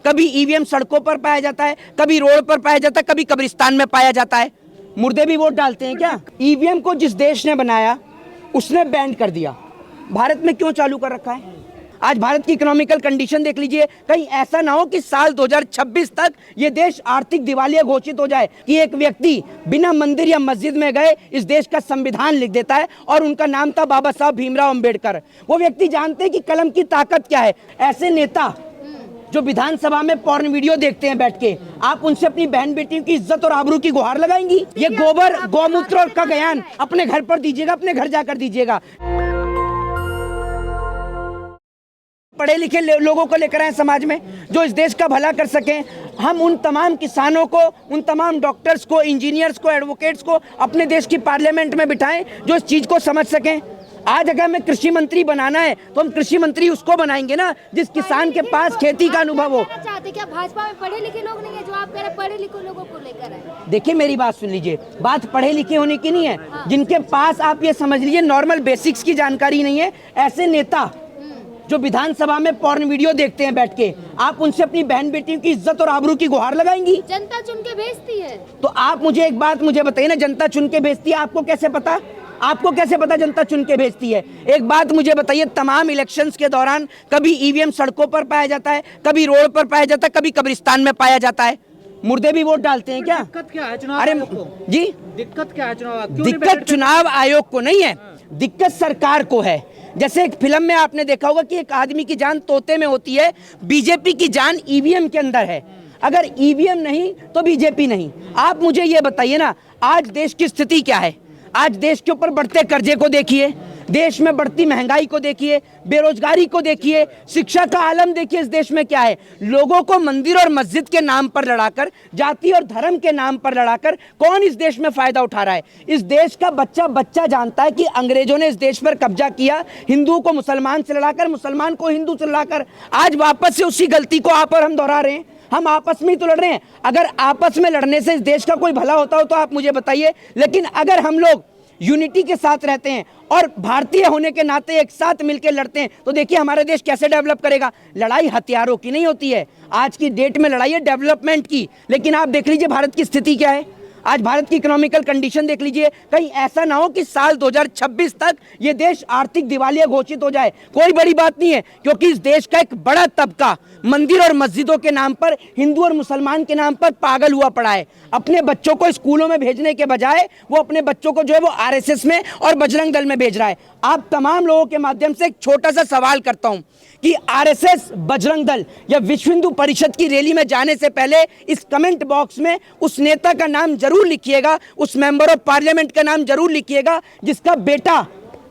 कभी ईवीएम सड़कों पर पाया जाता है, कभी रोड पर पाया जाता है, कभी कब्रिस्तान में पाया जाता है। मुर्दे भी वोट डालते हैं क्या? ईवीएम को जिस देश ने बनाया उसने बैन कर दिया, भारत में क्यों चालू कर रखा है? आज भारत की इकोनॉमिकल कंडीशन देख लीजिए, कहीं ऐसा ना हो कि साल 2026 तक ये देश आर्थिक दिवालिया घोषित हो जाए कि एक व्यक्ति बिना मंदिर या मस्जिद में गए इस देश का संविधान लिख देता है और उनका नाम था बाबा साहब भीमराव अंबेडकर। वो व्यक्ति जानते हैं कि कलम की ताकत क्या है। ऐसे नेता जो विधानसभा में पॉर्न वीडियो देखते हैं बैठ के, आप उनसे अपनी बहन बेटियों की इज्जत और आबरू की गुहार लगाएंगी? ये गोबर, गौमूत्र और का ज्ञान अपने घर पर दीजिएगा, अपने घर जाकर दीजिएगा। पढ़े लिखे लोगों को लेकर आए समाज में जो इस देश का भला कर सकें। हम उन तमाम किसानों को, उन तमाम डॉक्टर्स को, इंजीनियर्स को, एडवोकेट्स को अपने देश की पार्लियामेंट में बिठाएं जो इस चीज को समझ सकें। आज अगर हमें कृषि मंत्री बनाना है तो हम कृषि मंत्री उसको बनाएंगे ना जिस किसान के पास खेती का अनुभव हो। चाहते क्या भाजपा में पढ़े लिखे लोग नहीं है? जो आप कह रहे हैं पढ़े लिखे लोगों को लेकर है। देखिए मेरी बात सुन लीजिए, बात पढ़े लिखे होने की नहीं है। जिनके पास आप ये समझ लीजिए नॉर्मल बेसिक्स की जानकारी नहीं है, ऐसे नेता जो विधानसभा में पॉर्न वीडियो देखते हैं बैठ के, आप उनसे अपनी बहन बेटियों की इज्जत और आबरू की गुहार लगाएंगी? जनता चुन के भेजती है। तो आप मुझे एक बात मुझे बताइए ना, जनता चुन के भेजती है, आपको कैसे पता? आपको कैसे पता जनता चुन के भेजती है? एक बात मुझे बताइए, तमाम इलेक्शंस के दौरान कभी ईवीएम सड़कों पर पाया जाता है, कभी रोड पर पाया जाता है, कभी कब्रिस्तान में पाया जाता है। मुर्दे भी वोट डालते हैं क्या? दिक्कत क्या है चुनाव अरे आयोग को? जी, दिक्कत क्या है चुनाव? दिक्कत चुनाव आयोग को नहीं है, दिक्कत सरकार को है। जैसे एक फिल्म में आपने देखा होगा कि एक आदमी की जान तोते में होती है, बीजेपी की जान ईवीएम के अंदर है। अगर ईवीएम नहीं तो बीजेपी नहीं। आप मुझे ये बताइए ना, आज देश की स्थिति क्या है? आज देश के ऊपर बढ़ते कर्जे को देखिए, देश में बढ़ती महंगाई को देखिए, बेरोजगारी को देखिए, शिक्षा का आलम देखिए। इस देश में क्या है? लोगों को मंदिर और मस्जिद के नाम पर लड़ाकर, जाति और धर्म के नाम पर लड़ाकर कौन इस देश में फायदा उठा रहा है? इस देश का बच्चा बच्चा जानता है कि अंग्रेजों ने इस देश पर कब्जा किया, हिंदुओं को मुसलमान से लड़ाकर, मुसलमान को हिंदू से लड़ाकर। आज वापस से उसी गलती को आप और हम दोहरा रहे हैं। हम आपस में ही तो लड़ रहे हैं। अगर आपस में लड़ने से इस देश का कोई भला होता हो तो आप मुझे बताइए, लेकिन अगर हम लोग यूनिटी के साथ रहते हैं और भारतीय होने के नाते एक साथ मिलकर लड़ते हैं तो देखिए हमारा देश कैसे डेवलप करेगा। लड़ाई हथियारों की नहीं होती है, आज की डेट में लड़ाई है डेवलपमेंट की। लेकिन आप देख लीजिए भारत की स्थिति क्या है, आज भारत की इकोनॉमिकल कंडीशन देख लीजिए, कहीं ऐसा ना हो कि साल 2026 तक ये देश आर्थिक दिवालिया घोषित हो जाए। कोई बड़ी बात नहीं है, क्योंकि इस देश का एक बड़ा तबका मंदिर और मस्जिदों के नाम पर, हिंदू और मुसलमान के नाम पर पागल हुआ पड़ा है। अपने बच्चों को स्कूलों में भेजने के बजाय वो अपने बच्चों को जो है वो आरएसएस में और बजरंग दल में भेज रहा है। आप तमाम लोगों के माध्यम से एक छोटा सा सवाल करता हूं कि आरएसएस, बजरंग दल या विश्व हिंदू परिषद की रैली में जाने से पहले इस कमेंट बॉक्स में उस नेता का नाम जरूर लिखिएगा, उस मेंबर ऑफ पार्लियामेंट का नाम जरूर लिखिएगा जिसका बेटा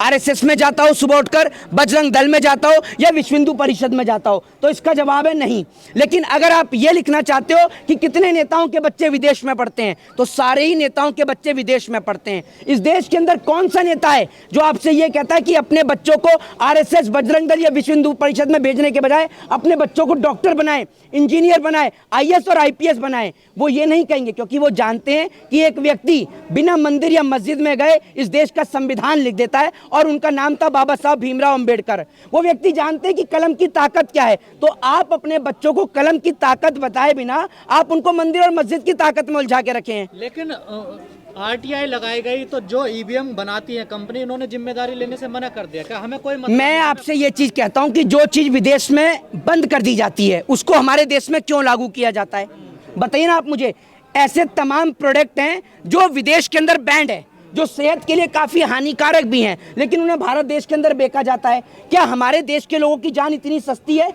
आरएसएस में जाता हो, सुबह उठकर बजरंग दल में जाता हो या विश्व हिंदू परिषद में जाता हो। तो इसका जवाब है नहीं। लेकिन अगर आप ये लिखना चाहते हो कि कितने नेताओं के बच्चे विदेश में पढ़ते हैं, तो सारे ही नेताओं के बच्चे विदेश में पढ़ते हैं। इस देश के अंदर कौन सा नेता है जो आपसे ये कहता है कि अपने बच्चों को आरएसएस, बजरंग दल या विश्व हिंदू परिषद में भेजने के बजाय अपने बच्चों को डॉक्टर बनाए, इंजीनियर बनाए, आईएएस और आईपीएस बनाए? वो ये नहीं कहेंगे, क्योंकि वो जानते हैं कि एक व्यक्ति बिना मंदिर या मस्जिद में गए इस देश का संविधान लिख देता है और उनका नाम था बाबा साहब भीमराव अंबेडकर। वो व्यक्ति जानते हैं कि कलम की ताकत क्या है। तो आप अपने बच्चों को कलम की ताकत बताए बिना आप उनको मंदिर और मस्जिद की ताकत में उलझा के रखे हैं। लेकिन आरटीआई लगाई गई तो जो ईवीएम बनाती है कंपनी, उन्होंने जिम्मेदारी लेने से मना कर दिया। क्या हमें कोई मतलब? मैं आपसे ये चीज कहता हूं कि जो चीज विदेश में बंद कर दी जाती है उसको हमारे देश में क्यों लागू किया जाता है? बताइए ना आप मुझे। ऐसे तमाम प्रोडक्ट हैं जो विदेश के अंदर बैंड है, जो सेहत के लिए काफी हानिकारक भी हैं, लेकिन उन्हें भारत देश के अंदर बेचा जाता है। क्या हमारे देश के लोगों की जान इतनी सस्ती है?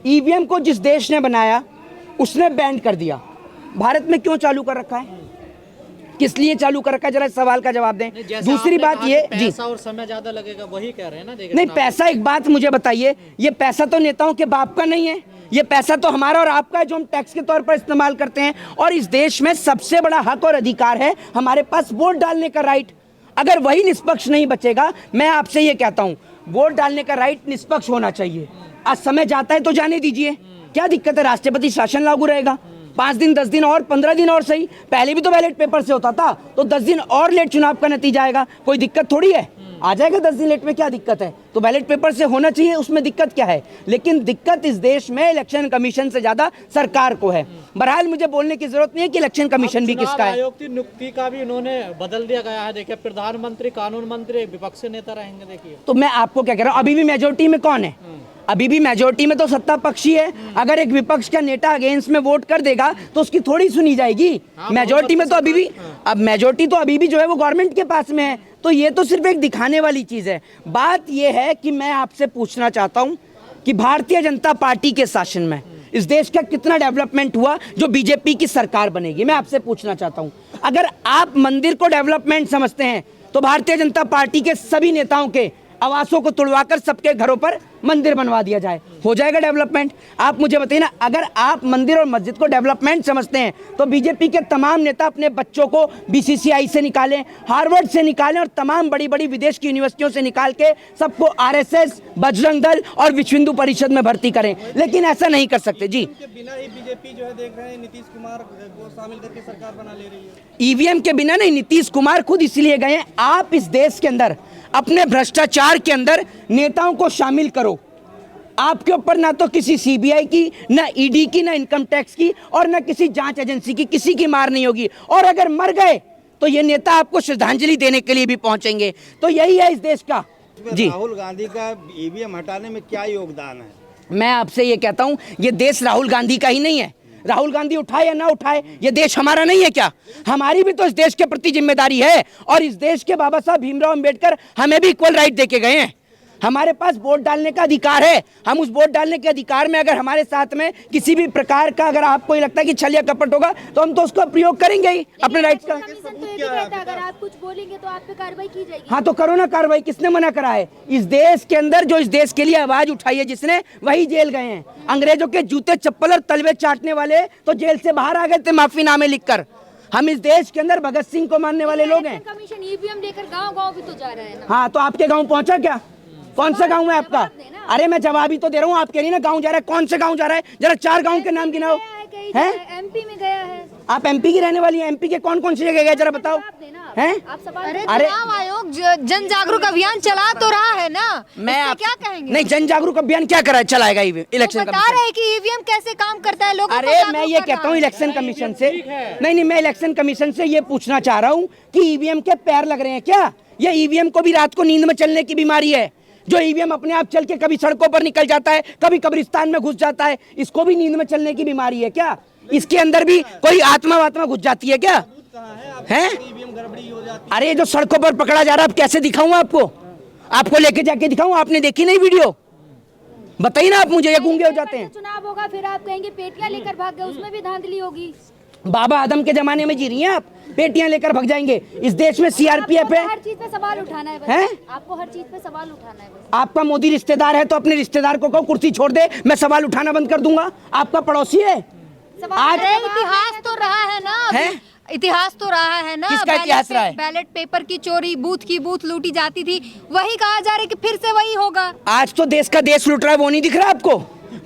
ईवीएम को जिस देश ने बनाया उसने बैन कर दिया, भारत में क्यों चालू कर रखा है? किस लिए चालू कर रखा है? जरा इस सवाल का जवाब दें। दूसरी बात ये, जी, पैसा और समय ज्यादा लगेगा, वही कह रहे हैं ना। नहीं, पैसा, एक बात मुझे बताइए, ये पैसा तो नेताओं के बाप का नहीं है, ये पैसा तो हमारा और आपका है जो हम टैक्स के तौर पर इस्तेमाल करते हैं। और इस देश में सबसे बड़ा हक और अधिकार है हमारे पास वोट डालने का राइट। अगर वही निष्पक्ष नहीं बचेगा, मैं आपसे ये कहता हूं वोट डालने का राइट निष्पक्ष होना चाहिए। आज समय जाता है तो जाने दीजिए, क्या दिक्कत है? राष्ट्रपति शासन लागू रहेगा, 5 दिन 10 दिन और 15 दिन और सही। पहले भी तो बैलेट पेपर से होता था, तो 10 दिन और लेट चुनाव का नतीजा आएगा, कोई दिक्कत थोड़ी है। आ जाएगा 10 दिन लेट में, क्या दिक्कत है? तो बैलेट पेपर से होना चाहिए, उसमें दिक्कत क्या है? लेकिन दिक्कत इस देश में इलेक्शन कमीशन से ज्यादा सरकार को है। बहरहाल मुझे बोलने की जरूरत नहीं है कि इलेक्शन कमीशन भी किसका है। आयोग की नियुक्ति का भी उन्होंने बदल दिया गया है। देखिए, प्रधानमंत्री, कानून मंत्री विपक्ष से नेता रहेंगे। देखिए, तो मैं आपको क्या कह रहा हूँ, अभी भी मेजोरिटी में कौन है? अभी भी मेजोरिटी में तो सत्ता पक्षी है। अगर एक विपक्ष का नेता अगेंस्ट में वोट कर देगा तो उसकी थोड़ी सुनी जाएगी। मेजोरिटी में तो अभी भी, अब मेजोरिटी तो अभी भी जो है वो गवर्नमेंट के पास में है। तो ये तो सिर्फ एक दिखाने वाली चीज है। बात ये है कि मैं आपसे पूछना चाहता हूं कि भारतीय जनता पार्टी के शासन में इस देश का कितना डेवलपमेंट हुआ जो बीजेपी की सरकार बनेगी? मैं आपसे पूछना चाहता हूं। अगर आप मंदिर को डेवलपमेंट समझते हैं तो भारतीय जनता पार्टी के सभी नेताओं के आवासों को तुड़वाकर सबके घरों पर मंदिर बनवा दिया जाए, हो जाएगा डेवलपमेंट? आप मुझे बताइए ना, अगर आप मंदिर और मस्जिद को डेवलपमेंट समझते हैं तो बीजेपी के तमाम नेता अपने बच्चों को बीसीसीआई से निकालें, हार्वर्ड से निकालें और तमाम बड़ी बड़ी विदेश की यूनिवर्सिटियों से निकाल के सबको आरएसएस, बजरंग दल और विश्व हिंदू परिषद में भर्ती करें, लेकिन ऐसा नहीं कर सकते जी। बिना ही बीजेपी जो है देख रहे हैं नीतीश कुमार को शामिल करके सरकार बना ले रही है। ईवीएम के बिना नहीं, नीतीश कुमार खुद इसलिए गए हैं। आप इस देश के अंदर अपने भ्रष्टाचार के अंदर नेताओं को शामिल करो। आपके ऊपर ना तो किसी सीबीआई की, ना ईडी की, ना इनकम टैक्स की और ना किसी जांच एजेंसी की किसी की मार नहीं होगी। और अगर मर गए तो ये नेता आपको श्रद्धांजलि देने के लिए भी पहुंचेंगे। तो यही है इस देश का जी। राहुल गांधी का ईवीएम हटाने में क्या योगदान है? मैं आपसे ये कहता हूं, ये देश राहुल गांधी का ही नहीं है। राहुल गांधी उठाए या ना उठाए, ये देश हमारा नहीं है क्या? हमारी भी तो इस देश के प्रति जिम्मेदारी है। और इस देश के बाबा साहब भीमराव अंबेडकर हमें भी इक्वल राइट देके गए हैं। हमारे पास वोट डालने का अधिकार है। हम उस वोट डालने के अधिकार में अगर हमारे साथ में किसी भी प्रकार का अगर आपको लगता है कि छल या कपट होगा तो हम तो उसका प्रयोग करेंगे ही अपने राइट्स का। कमीशन तो ये भी कहता है अगर आप कुछ बोलेंगे तो आप पे कार्रवाई की जाएगी। हाँ तो करो ना कार्रवाई, किसने मना करा है? इस देश के अंदर जो इस देश के लिए आवाज उठाई है जिसने, वही जेल गए हैं। अंग्रेजों के जूते चप्पल और तलवे चाटने वाले तो जेल से बाहर आ गए थे माफीनामे लिखकर। हम इस देश के अंदर भगत सिंह को मानने वाले लोग हैं। कमीशन ईवीएम लेकर गांव-गांव भी तो जा रहा है ना। हाँ तो आपके गांव पहुंचा क्या? कौन सा गांव है आपका? अरे मैं जवाब ही तो दे रहा हूँ। आप कह रही ना गांव जा रहा है, कौन से गांव जा रहा है? जरा 4 गांव के नाम गिनाओ। हैं? एमपी में गया है। आप एमपी की रहने वाली हैं, एमपी के कौन कौन सी जगह गए जरा बताओ। हैं? अरे चुनाव आयोग जन जागरूक अभियान चला तो रहा है ना, मैं आप क्या कहेंगे? नहीं, जन जागरूक अभियान क्या करा चलाएगा इलेक्शन बता रहे हैं कि ईवीएम कैसे काम करता है लोगों को अरे मैं ये कहता हूँ इलेक्शन कमीशन से, नहीं मैं इलेक्शन कमीशन से ये पूछना चाह रहा हूँ कि ईवीएम के पैर लग रहे हैं क्या? ये ईवीएम को भी रात को नींद में चलने की बीमारी है। जो ईवीएम अपने आप चल के कभी सड़कों पर निकल जाता है, कभी कब्रिस्तान में घुस जाता है, इसको भी नींद में चलने की बीमारी है क्या? इसके अंदर भी कोई आत्मा वात्मा घुस जाती है क्या? हैं? अरे जो सड़कों पर पकड़ा जा रहा है, अब कैसे दिखाऊं आपको लेके जाके दिखाऊं? आपने देखी नहीं वीडियो? बताइए ना आप मुझे, ये गूंगे हो जाते हैं। चुनाव होगा फिर आप कहेंगे पेटियां लेकर भाग गए, उसमें भी धांधली होगी। बाबा आदम के जमाने में जी रही हैं आप, पेटियां लेकर भाग जाएंगे। इस देश में सीआरपीएफ है। हर चीज पे सवाल उठाना है बस। हैं? आपको हर चीज पे सवाल उठाना है बस। आपका मोदी रिश्तेदार है तो अपने रिश्तेदार को कहो कुर्सी छोड़ दे, मैं सवाल उठाना बंद कर दूंगा। आपका पड़ोसी है। आज इतिहास तो रहा है ना, है? इतिहास तो रहा है ना। किसका इतिहास रहा है? बैलेट पेपर की चोरी, बूथ की बूथ लूटी जाती थी, वही कहा जा रहा है कि फिर से वही होगा। आज तो देश का देश लूट रहा है, वो नहीं दिख रहा आपको?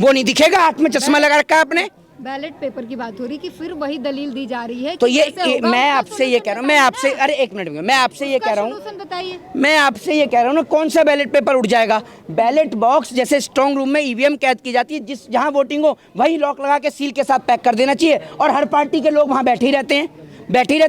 वो नहीं दिखेगा? हाथ में चश्मा लगा रखा है आपने। बैलेट पेपर की बात हो रही कि फिर वही दलील दी जा रही है तो कि ये कैसे होगा, मैं उसका आपसे ये कह रहा हूँ, मैं आपसे, अरे एक मिनट, मैं आपसे ये कह रहा हूँ, सॉल्यूशन बताइए। मैं आपसे ये कह रहा हूँ ना, कौन सा बैलेट पेपर उठ जाएगा? बैलेट बॉक्स जैसे स्ट्रांग रूम में ईवीएम कैद की जाती है, जिस जहाँ वोटिंग हो वही लॉक लगा के सील के साथ पैक कर देना चाहिए और हर पार्टी के लोग वहाँ बैठे ही रहते हैं।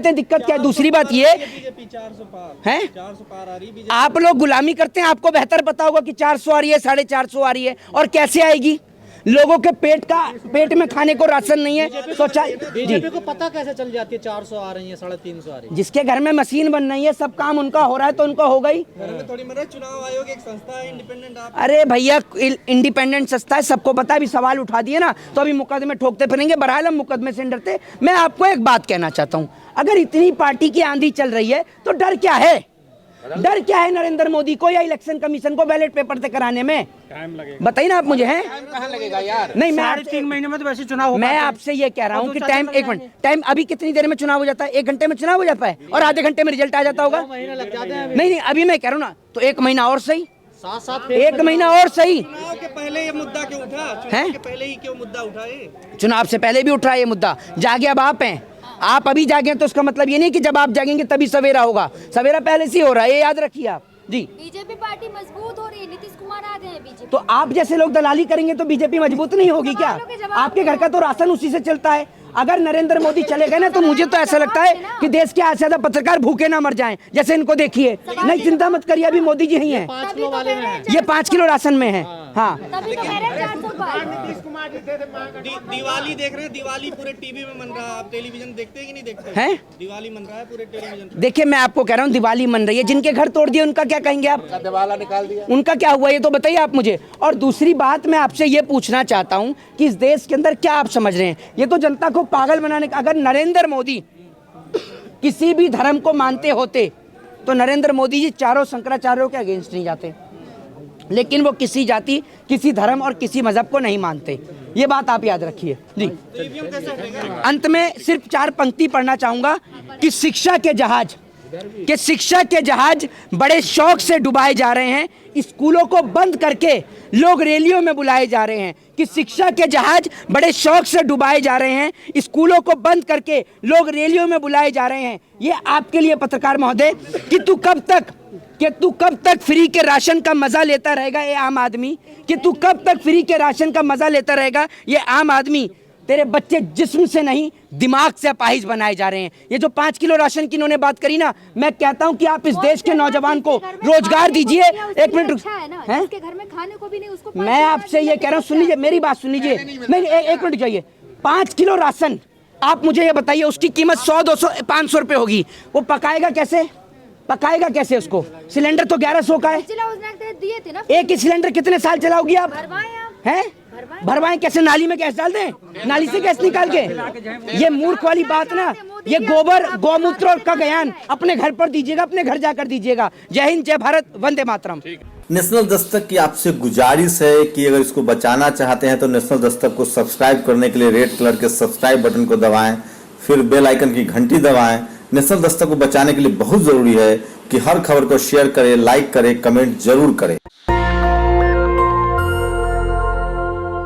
दिक्कत क्या है? दूसरी बात ये बीजेपी 400 पार है, 400 पार आ रही बीजेपी। आप लोग गुलामी करते हैं। आपको बेहतर पता होगा कि 400 आ रही है, 450 आ रही है, और कैसे आएगी? लोगों के पेट में खाने को राशन नहीं है। सोचा बीजेपी को पता कैसे चल जाती है 400 आ रही है, 350 आ रही है? जिसके घर में मशीन बन रही है, सब काम उनका हो रहा है तो उनका होगा ही। घर में थोड़ी मेरा चुनाव आयोग एक संस्था है इंडिपेंडेंट। आप अरे भैया इंडिपेंडेंट संस्था है, सबको पता है। अभी सवाल उठा दिए ना तो अभी मुकदमे ठोकते फिरेंगे। बहरहाल हम मुकदमे से डरते। मैं आपको एक बात कहना चाहता हूँ, अगर इतनी पार्टी की आंधी चल रही है तो डर क्या है? डर क्या है नरेंद्र मोदी को या इलेक्शन कमीशन को बैलेट पेपर से कराने में? टाइम लगेगा। बताइए ना आप मुझे। हैं कहाँ लगेगा यार? नहीं, मैं 3.5 महीने में तो वैसे चुनाव होगा। मैं आपसे ये कह रहा हूँ कि टाइम, एक मिनट, टाइम अभी कितनी देर में चुनाव हो जाता है? 1 घंटे में चुनाव हो जाता है और आधे घंटे में रिजल्ट आ जाता होगा। 2 महीने लग जाते हैं। नहीं, अभी मैं कह रहा हूँ ना, तो 1 महीना और सही, 7 1 महीना और सही। चुनाव के पहले ये मुद्दा क्यों उठा? हैं? चुनाव के पहले ही क्यों मुद्दा उठा ये? चुनाव से पहले भी उठ रहा है ये मुद्दा। जागे अब आप हैं, आप अभी जागे तो उसका मतलब ये नहीं कि जब आप जागेंगे तभी सवेरा होगा। सवेरा पहले से ही हो रहा है, ये याद रखिए आप। जी। बीजेपी पार्टी मजबूत हो रही है, नीतीश कुमार आ गए हैं बीजेपी। तो आप जैसे लोग दलाली करेंगे तो बीजेपी मजबूत नहीं होगी क्या? सवालों के जवाब आपके घर का तो राशन उसी से चलता है। अगर नरेंद्र मोदी चले गए ना तो मुझे तो ऐसा लगता है कि देश के आज से ज्यादा पत्रकार भूखे ना मर जाएं, जैसे इनको देखिए। नहीं, चिंता मत करिए, अभी मोदी जी ही हैं। 5 किलो वाले में है। ये 5 किलो राशन में है। हाँ, तभी तो कह रहे हैं 400 पार। दिवाली देख रहे हैं, दिवाली पूरे टीवी में मन रहा है। आप टेलीविजन देखते हैं कि नहीं देखते हैं? दिवाली मन रहा है पूरे टेलीविजन पे। देखिए मैं आपको कह रहा हूँ दिवाली मन रही है। जिनके घर तोड़ दिए उनका क्या कहेंगे आप? दिवाला निकाल दिया। उनका क्या हुआ ये तो बताइए आप मुझे। और दूसरी बात मैं आपसे ये पूछना चाहता हूँ कि इस देश के अंदर क्या आप समझ रहे हैं? ये तो जनता को पागल बनाने का। अगर नरेंद्र मोदी किसी भी धर्म को मानते होते तो नरेंद्र मोदी जी चारों शंकराचार्यों के अगेंस्ट नहीं जाते, लेकिन वो किसी जाति, किसी धर्म और किसी मजहब को नहीं मानते। ये बात आप याद रखिए जी। अंत में सिर्फ 4 पंक्ति पढ़ना चाहूंगा कि शिक्षा के जहाज बड़े शौक से डुबाए जा रहे हैं, स्कूलों को बंद करके लोग रैलियों में बुलाए जा रहे हैं। कि शिक्षा के जहाज बड़े शौक से डुबाए जा रहे हैं, स्कूलों को बंद करके लोग रैलियों में बुलाए जा रहे हैं। ये आपके लिए पत्रकार महोदय कि तू कब तक फ्री के राशन का मजा लेता रहेगा ये आम आदमी? कि तू कब तक फ्री के राशन का मजा लेता रहेगा ये आम आदमी? तेरे बच्चे जिस्म से नहीं दिमाग से अपाहिज बनाए जा रहे हैं। ये जो 5 किलो राशन की इन्होंने बात करी ना, मैं कहता हूं कि आप इस देश के नौजवान को रोजगार दीजिए। एक मिनट है, उसके घर में खाने को भी नहीं, उसको मैं आपसे ये कह रहा हूं, सुन लीजिए मेरी बात, सुन लीजिए। नहीं, एक मिनट जाइए। 5 किलो राशन आप मुझे ये बताइए, उसकी कीमत 100, 200, 500 रुपए होगी। वो पकाएगा कैसे उसको? सिलेंडर तो 1100 का है। दिए थे ना। एक ही सिलेंडर कितने साल चलाओगी आप? हैं? भरवाएं कैसे? नाली में गैस डाल दें? नाली से गैस निकाल के? ये मूर्ख वाली बात ना। ये गोबर, गौमूत्र और का ज्ञान अपने घर पर दीजिएगा, अपने घर जाकर दीजिएगा। जय हिंद, जय भारत, वंदे मातरम। नेशनल दस्तक की आपसे गुजारिश है कि अगर इसको बचाना चाहते हैं तो नेशनल दस्तक को सब्सक्राइब करने के लिए रेड कलर के सब्सक्राइब बटन को दबाएं, फिर बेल आइकन की घंटी दबाएं। नेशनल दस्तक को बचाने के लिए बहुत जरूरी है कि हर खबर को शेयर करें, लाइक करें, कमेंट जरूर करें।